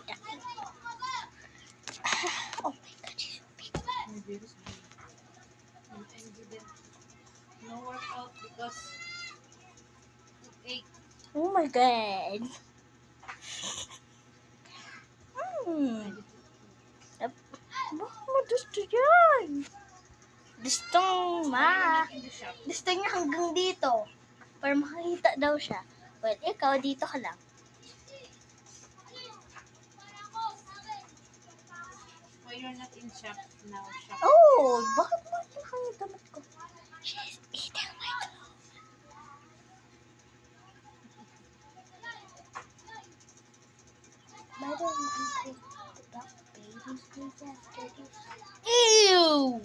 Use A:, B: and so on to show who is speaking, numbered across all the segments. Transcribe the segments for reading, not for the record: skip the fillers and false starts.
A: kita. Oh my God, she's so big.
B: No workout because it ate.
A: Oh my God. Bakit mo gusto yan? Gusto niya hanggang dito. Para makakita daw siya. Well, ikaw, dito ka lang.
B: Why you're not in shop now? Shop.
A: Oh, bakit mo kinakain yung damit ko? She's eating my clothes. By the way, I'm going to talk babies please after this. Ew!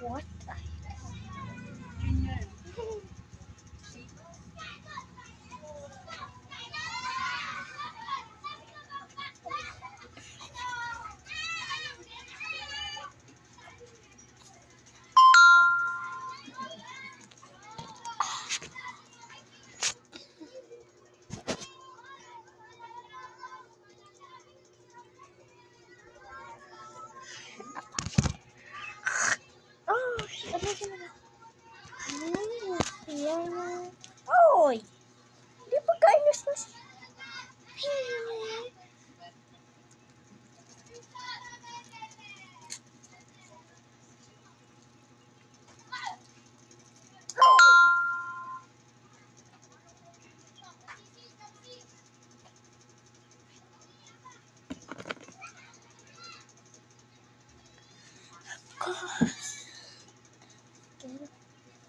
A: What?
B: Junior.
A: Oh, yan. Oy! Di ba kainis na siya?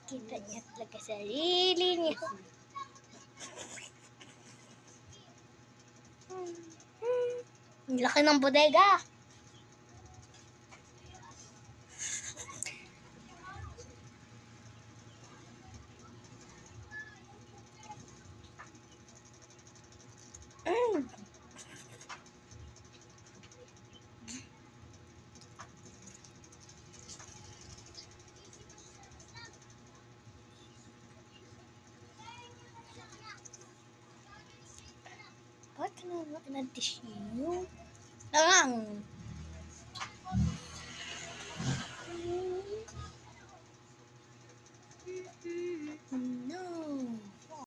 A: Kita niya talaga sarili niya. Ang laki ng bodega. Ba't naman na-tissue? Langang!